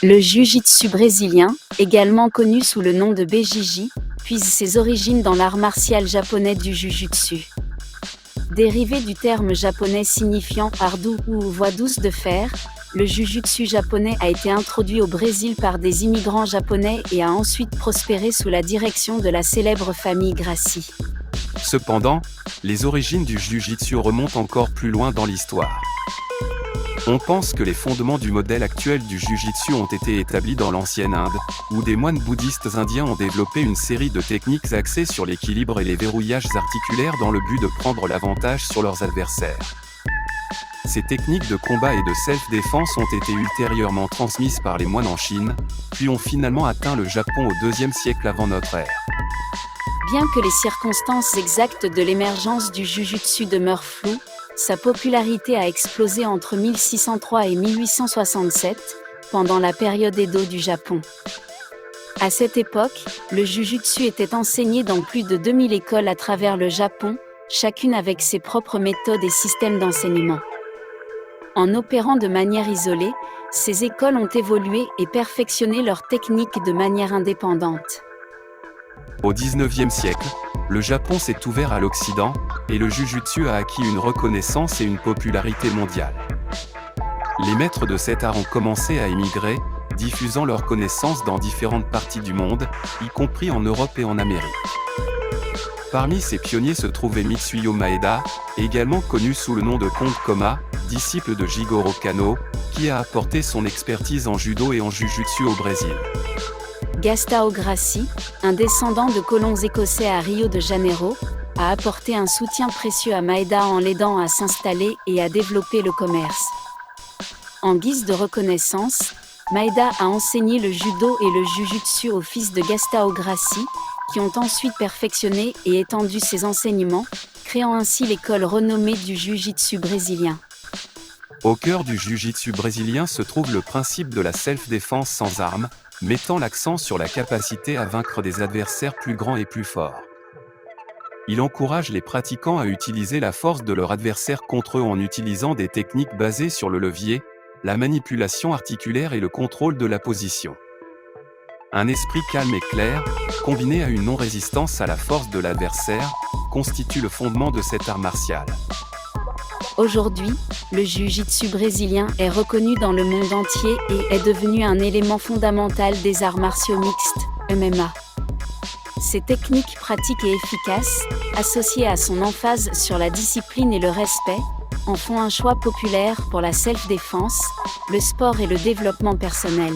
Le jiu-jitsu brésilien, également connu sous le nom de BJJ, puise ses origines dans l'art martial japonais du jujutsu. Dérivé du terme japonais signifiant « art doux » ou « voie douce de fer », le jujutsu japonais a été introduit au Brésil par des immigrants japonais et a ensuite prospéré sous la direction de la célèbre famille Gracie. Cependant, les origines du jiu-jitsu remontent encore plus loin dans l'histoire. On pense que les fondements du modèle actuel du jiu-jitsu ont été établis dans l'ancienne Inde, où des moines bouddhistes indiens ont développé une série de techniques axées sur l'équilibre et les verrouillages articulaires dans le but de prendre l'avantage sur leurs adversaires. Ces techniques de combat et de self-défense ont été ultérieurement transmises par les moines en Chine, puis ont finalement atteint le Japon au IIe siècle avant notre ère. Bien que les circonstances exactes de l'émergence du jujutsu demeurent floues, sa popularité a explosé entre 1603 et 1867, pendant la période Edo du Japon. À cette époque, le jujutsu était enseigné dans plus de 2000 écoles à travers le Japon, chacune avec ses propres méthodes et systèmes d'enseignement. En opérant de manière isolée, ces écoles ont évolué et perfectionné leurs techniques de manière indépendante. Au XIXe siècle, le Japon s'est ouvert à l'Occident, et le jujutsu a acquis une reconnaissance et une popularité mondiale. Les maîtres de cet art ont commencé à émigrer, diffusant leurs connaissances dans différentes parties du monde, y compris en Europe et en Amérique. Parmi ces pionniers se trouvait Mitsuyo Maeda, également connu sous le nom de Kong Koma, disciple de Jigoro Kano, qui a apporté son expertise en judo et en jujutsu au Brésil. Gastão Gracie, un descendant de colons écossais à Rio de Janeiro, a apporté un soutien précieux à Maeda en l'aidant à s'installer et à développer le commerce. En guise de reconnaissance, Maeda a enseigné le judo et le jujutsu aux fils de Gastão Gracie, qui ont ensuite perfectionné et étendu ces enseignements, créant ainsi l'école renommée du jiu-jitsu brésilien. Au cœur du jiu-jitsu brésilien se trouve le principe de la self-défense sans armes, mettant l'accent sur la capacité à vaincre des adversaires plus grands et plus forts. Il encourage les pratiquants à utiliser la force de leur adversaire contre eux en utilisant des techniques basées sur le levier, la manipulation articulaire et le contrôle de la position. Un esprit calme et clair, combiné à une non-résistance à la force de l'adversaire, constitue le fondement de cet art martial. Aujourd'hui, le jiu-jitsu brésilien est reconnu dans le monde entier et est devenu un élément fondamental des arts martiaux mixtes, MMA. Ces techniques pratiques et efficaces, associées à son emphase sur la discipline et le respect, en font un choix populaire pour la self-défense, le sport et le développement personnel.